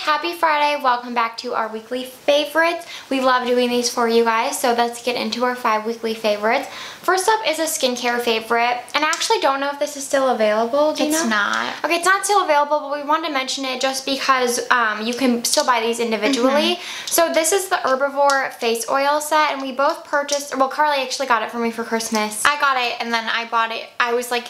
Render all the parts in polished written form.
happy Friday. Welcome back to our weekly favorites. We love doing these for you guys, so let's get into our 5 weekly favorites. First up is a skincare favorite, and I actually don't know if this is still available. Do you know? It's not. Okay, it's not still available, but we wanted to mention it just because you can still buy these individually. So this is the Herbivore face oil set, and we both purchased, well, Carly actually got it for me for Christmas. I got it, and then I bought it. I was like,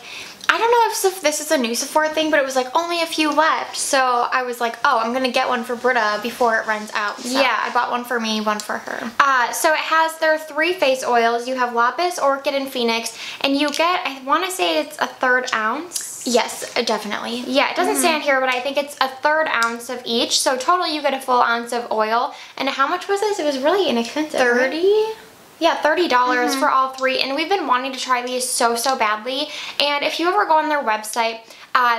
I don't know if this is a new Sephora thing, but it was like only a few left. So I was like, oh, I'm gonna get one for Britta before it runs out. So yeah, I bought one for me, one for her. So it has their 3 face oils. You have Lapis, Orchid, and Phoenix, and you get, I want to say it's a 1/3 ounce. Yes, definitely. Yeah, it doesn't say on here, but I think it's a 1/3 ounce of each. So total, you get a full ounce of oil. And how much was this? It was really inexpensive. 30. Right? Yeah, $30 for all 3, and we've been wanting to try these so badly. And if you ever go on their website,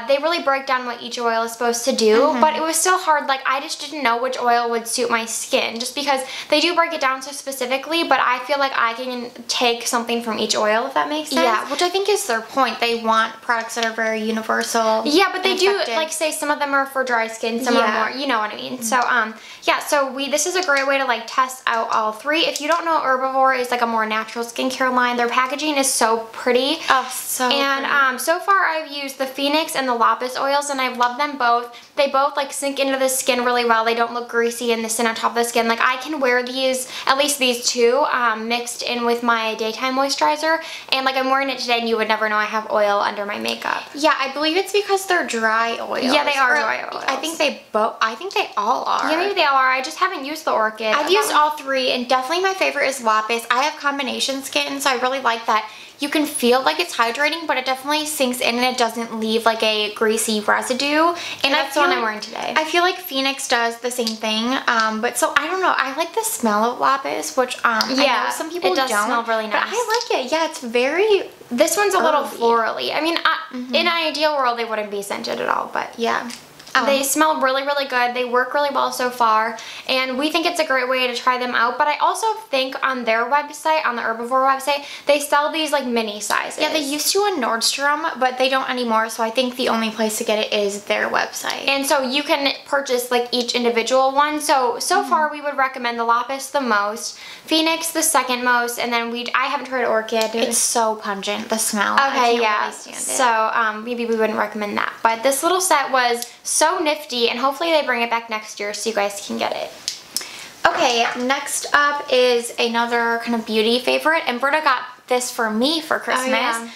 they really break down what each oil is supposed to do, but it was still hard. Like, I just didn't know which oil would suit my skin, just because they do break it down so specifically, but I feel like I can take something from each oil, if that makes sense. Yeah, which I think is their point. They want products that are very universal. Yeah, but they do, effective. like, say some of them are for dry skin, some are more, you know what I mean. So, yeah, so this is a great way to, like, test out all 3. If you don't know, Herbivore is, like, a more natural skincare line. Their packaging is so pretty. Oh, so And so far I've used the Phoenix and the Lapis oils, and I've loved them both. They both like sink into the skin really well. They don't look greasy and they sit on top of the skin. Like, I can wear these, at least these 2, mixed in with my daytime moisturizer, and like I'm wearing it today and you would never know I have oil under my makeup. Yeah, I believe it's because they're dry oils. Yeah, they are dry oils. I think they all are. Yeah, maybe they all are. I just haven't used the Orchid. I've used all 3, and definitely my favorite is Lapis. I have combination skin, so I really like that. You can feel like it's hydrating, but it definitely sinks in and it doesn't leave like a greasy residue. And that's the one I'm wearing today. I feel like Phoenix does the same thing, but so I don't know. I like the smell of Lapis, which I know some people it does don't. smell really nice. But I like it. Yeah, it's very. This one's a little florally. I mean, in an ideal world, they wouldn't be scented at all, but yeah. They smell really good. They work really well so far, and we think it's a great way to try them out. But I also think on their website, on the Herbivore website, they sell these like mini sizes. Yeah, they used to on Nordstrom, but they don't anymore, so I think the only place to get it is their website. And so you can purchase like each individual one. So far we would recommend the Lapis the most, Phoenix the second most, and then I haven't tried Orchid. It's so pungent, the smell. Okay, I can't really stand it. So maybe we wouldn't recommend that. But this little set was so nifty, and hopefully they bring it back next year so you guys can get it. Okay, next up is another kind of beauty favorite, and Britta got this for me for Christmas. Oh, yeah.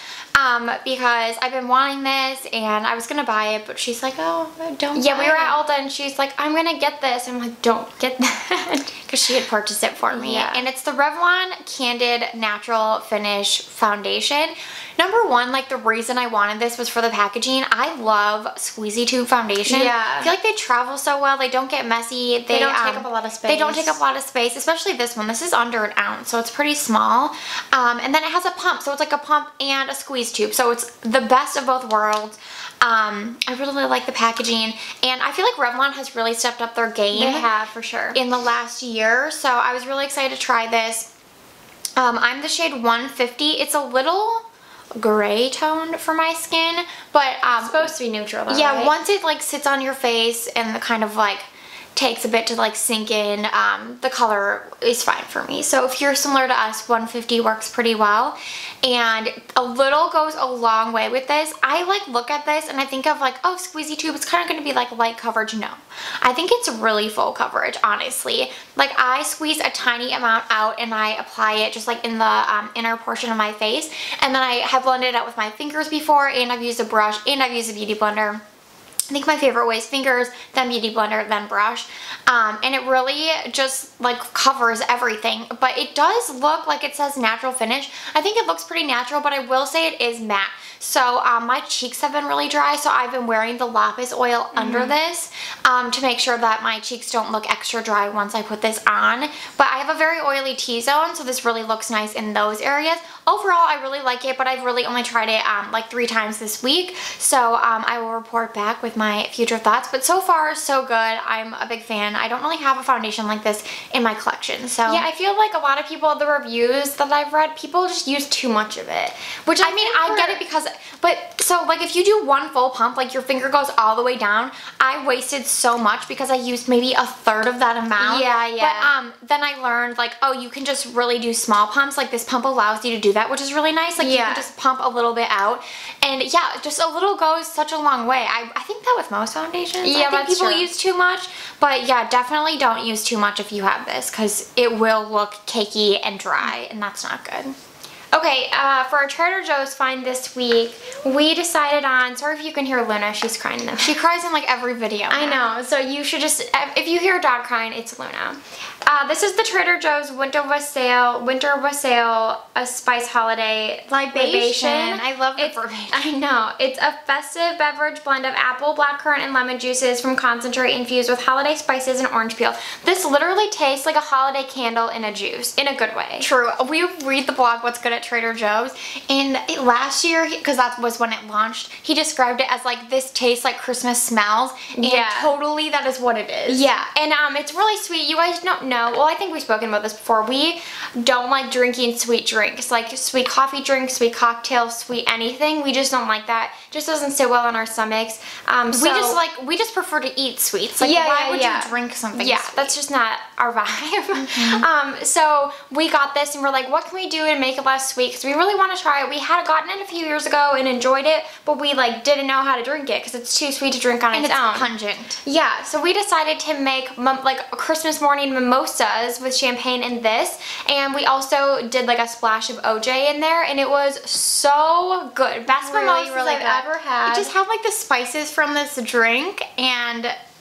Because I've been wanting this and I was gonna buy it, but she's like, oh, don't Yeah, buy we were it. at Ulta and she's like, I'm gonna get this. I'm like, don't get that. Because she had purchased it for me. Yeah. And it's the Revlon Candid Natural Finish Foundation. Number one, like, the reason I wanted this was for the packaging. I love squeezy tube foundation. Yeah. I feel like they travel so well. They don't get messy. They don't take up a lot of space. They don't take up a lot of space, especially this one. This is under an ounce, so it's pretty small. And then it has a pump, so it's like a pump and a squeeze tube. So it's the best of both worlds. I really like the packaging, and I feel like Revlon has really stepped up their game. They have, for sure. In the last year, so I was really excited to try this. I'm the shade 150. It's a little gray toned for my skin, but it's supposed to be neutral though, yeah, right? once it like sits on your face and the kind of like takes a bit to like sink in, the color is fine for me. So if you're similar to us, 150 works pretty well, and a little goes a long way with this. I like look at this and I think of like, oh, squeezy tube, it's kind of going to be like light coverage. No, I think it's really full coverage, honestly. Like, I squeeze a tiny amount out and I apply it just like in the inner portion of my face, and then I have blended it out with my fingers before, and I've used a brush, and I've used a beauty blender. I think my favorite way is fingers, then beauty blender, then brush. And it really just like covers everything. But it does look like it says natural finish. I think it looks pretty natural, but I will say it is matte. So my cheeks have been really dry, so I've been wearing the Lapis oil under this to make sure that my cheeks don't look extra dry once I put this on. But I have a very oily T-zone, so this really looks nice in those areas. Overall, I really like it, but I've really only tried it like 3 times this week. So I will report back with my future thoughts. But so far, so good. I'm a big fan. I don't really have a foundation like this in my collection. So yeah, I feel like a lot of people, the reviews that I've read, people just use too much of it. Which I mean, I get it, because But so like if you do one full pump, like your finger goes all the way down. I wasted so much because I used maybe a third of that amount. Yeah. But then I learned like, oh, you can just really do small pumps. Like this pump allows you to do that, which is really nice. Like you can just pump a little bit out. And yeah, just a little goes such a long way. I think that with most foundations. Yeah, I think people use too much. But yeah, definitely don't use too much if you have this because it will look cakey and dry and that's not good. Okay, for our Trader Joe's find this week, we decided on, sorry if you can hear Luna, she's crying in the She cries in like every video. I know, so you should just, if you hear a dog crying, it's Luna. This is the Trader Joe's Winter Wassail, a spice holiday libation. I love the verbation. I know. It's a festive beverage blend of apple, blackcurrant, and lemon juices from concentrate infused with holiday spices and orange peel. This literally tastes like a holiday candle in a juice, in a good way. True. We read the blog What's Good at Trader Joe's, and last year, because that was when it launched, he described it as like, this tastes like Christmas smells, and totally that is what it is. Yeah, and it's really sweet. You guys don't know, well, I think we've spoken about this before, we don't like drinking sweet drinks, like sweet coffee drinks, sweet cocktails, sweet anything. We just don't like that. It just doesn't sit well in our stomachs. We just prefer to eat sweets. Like why would you drink something sweet? That's just not our vibe. So we got this and we're like, what can we do to make it less sweet? Because we really want to try it. We had gotten it a few years ago and enjoyed it, but we like didn't know how to drink it because it's too sweet to drink on its own. And it's pungent. Yeah, so we decided to make like a Christmas morning mimosas with champagne in this, and we also did like a splash of OJ in there, and it was so good. Best mimosas I've ever had. It just had like the spices from this drink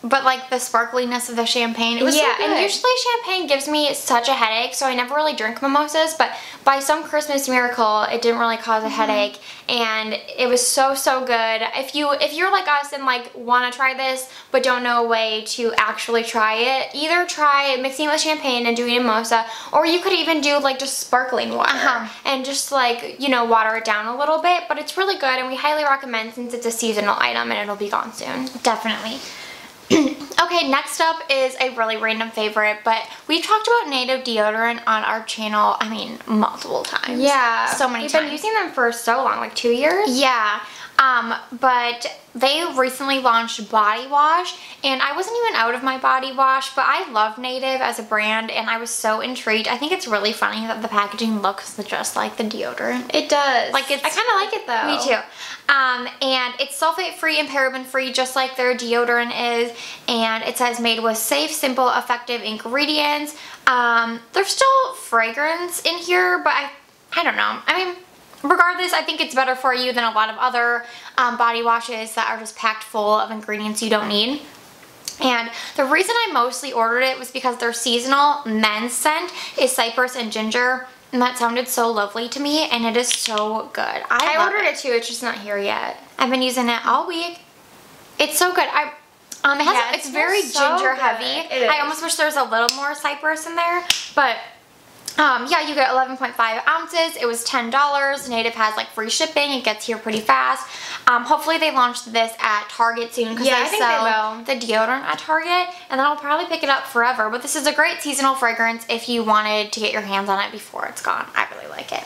but like the sparkliness of the champagne. It was so good. And usually champagne gives me such a headache, so I never really drink mimosas, but by some Christmas miracle, it didn't really cause a headache, and it was so good. If you're like us and like want to try this, but don't know a way to actually try it, either try mixing it with champagne and doing a mimosa, or you could even do like just sparkling water and just like, you know, water it down a little bit, but it's really good, and we highly recommend since it's a seasonal item and it'll be gone soon. Definitely. Okay, next up is a really random favorite, but we've talked about Native deodorant on our channel, I mean, multiple times. Yeah. So many times. We've been using them for so long, like 2 years? Yeah. But they recently launched body wash, and I wasn't even out of my body wash, but I love Native as a brand, and I was so intrigued. I think it's really funny that the packaging looks just like the deodorant. It does. Like I kind of like it though. Me too. And it's sulfate-free and paraben-free, just like their deodorant is, and it says made with safe, simple, effective ingredients. There's still fragrance in here, but I don't know. I mean, regardless, I think it's better for you than a lot of other body washes that are just packed full of ingredients you don't need. And the reason I mostly ordered it was because their seasonal men's scent is cypress and ginger, and that sounded so lovely to me, and it is so good. I ordered it too, it's just not here yet. I've been using it all week. It's so good. It's very ginger heavy. I almost wish there was a little more cypress in there, but yeah, you get 11.5 ounces. It was $10. Native has like free shipping. It gets here pretty fast. Hopefully they launch this at Target soon because they sell the deodorant at Target, and then I'll probably pick it up forever. But this is a great seasonal fragrance if you wanted to get your hands on it before it's gone. I really like it.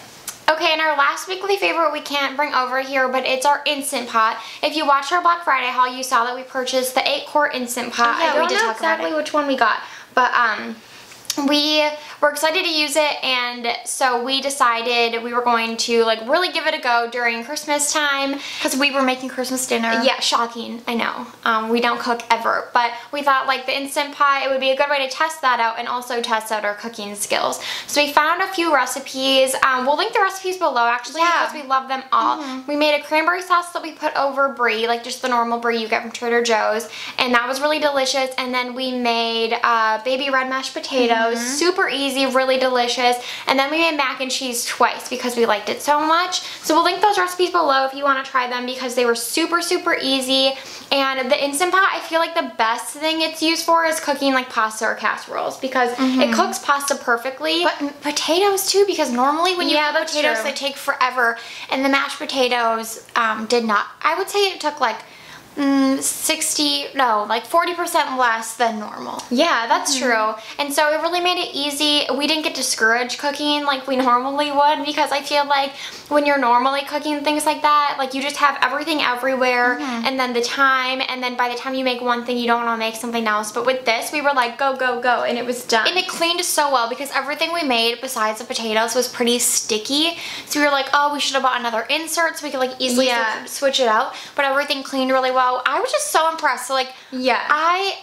Okay, and our last weekly favorite we can't bring over here, but it's our Instant Pot. If you watched our Black Friday haul, you saw that we purchased the 8-quart Instant Pot. Oh, yeah, I don't know exactly which one we got, but we were excited to use it, and so we decided we were going to like really give it a go during Christmas time because we were making Christmas dinner. Yeah, shocking, I know. We don't cook ever, but we thought like the Instant Pot, it would be a good way to test that out and also test out our cooking skills. So we found a few recipes. We'll link the recipes below actually because we love them all. We made a cranberry sauce that we put over brie, like just the normal brie you get from Trader Joe's, and that was really delicious. And then we made baby red mashed potatoes, super easy, really delicious. And then we made mac and cheese twice because we liked it so much. So we'll link those recipes below if you want to try them because they were super easy. And the Instant Pot, I feel like the best thing it's used for is cooking like pasta or casseroles because it cooks pasta perfectly. But potatoes too, because normally when you cook potatoes, they take forever. And the mashed potatoes did not. I would say it took like like 40% less than normal. Yeah, that's true. And so it really made it easy. We didn't get discouraged cooking like we normally would, because I feel like when you're normally cooking things like that, like you just have everything everywhere and then the time, and then by the time you make one thing, you don't want to make something else. But with this, we were like, go, go, go, and it was done. And it cleaned so well because everything we made besides the potatoes was pretty sticky. So we were like, oh, we should have bought another insert so we could like easily switch it out. But everything cleaned really well. I was just so impressed. So like,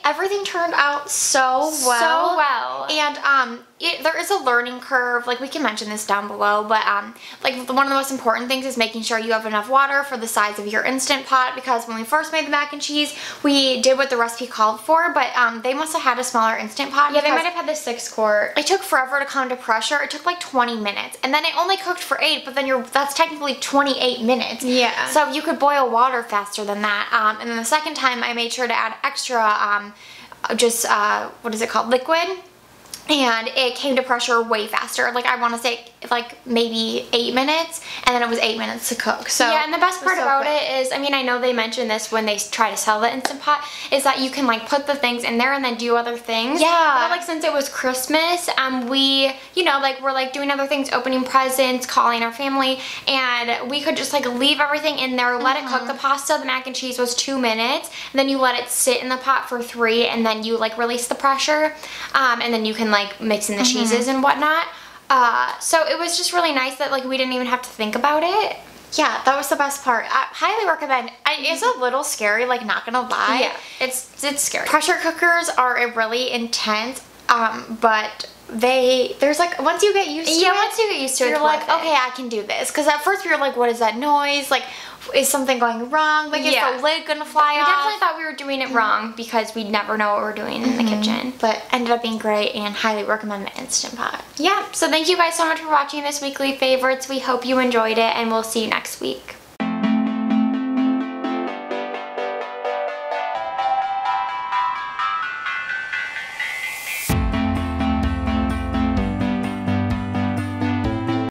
everything turned out so well. So well. And there is a learning curve. Like we can mention this down below, but like one of the most important things is making sure you have enough water for the size of your Instant Pot, because when we first made the mac and cheese, we did what the recipe called for, but they must have had a smaller Instant Pot. Yeah, they might have had the 6-quart. It took forever to come to pressure. It took like 20 minutes, and then it only cooked for 8, but then that's technically 28 minutes. Yeah. So you could boil water faster than that. And then the second time I made sure to add extra what is it called, liquid, and it came to pressure way faster. Like I want to say like maybe 8 minutes, and then it was 8 minutes to cook. So yeah, and the best part about it is, I mean, I know they mentioned this when they try to sell the Instant Pot, is that you can like put the things in there and then do other things. Yeah. But like since it was Christmas, we, you know, like we're like doing other things, opening presents, calling our family, and we could just like leave everything in there, let it cook. The pasta, the mac and cheese was 2 minutes, and then you let it sit in the pot for 3, and then you like release the pressure, and then you can like mix in the cheeses and whatnot. So it was just really nice that like we didn't even have to think about it. Yeah, that was the best part. I highly recommend. It's a little scary, like not gonna lie. Yeah, it's scary. Pressure cookers are really intense, but there's like, once you get used to it. Yeah, once you get used to it, you're like, okay, I can do this. Because at first we were like, what is that noise? Like, is something going wrong? Like, is the lid gonna fly off? We definitely thought we were doing it wrong because we'd never know what we're doing in the kitchen. But ended up being great, and highly recommend the Instant Pot. Yeah, so thank you guys so much for watching this weekly favorites. We hope you enjoyed it, and we'll see you next week.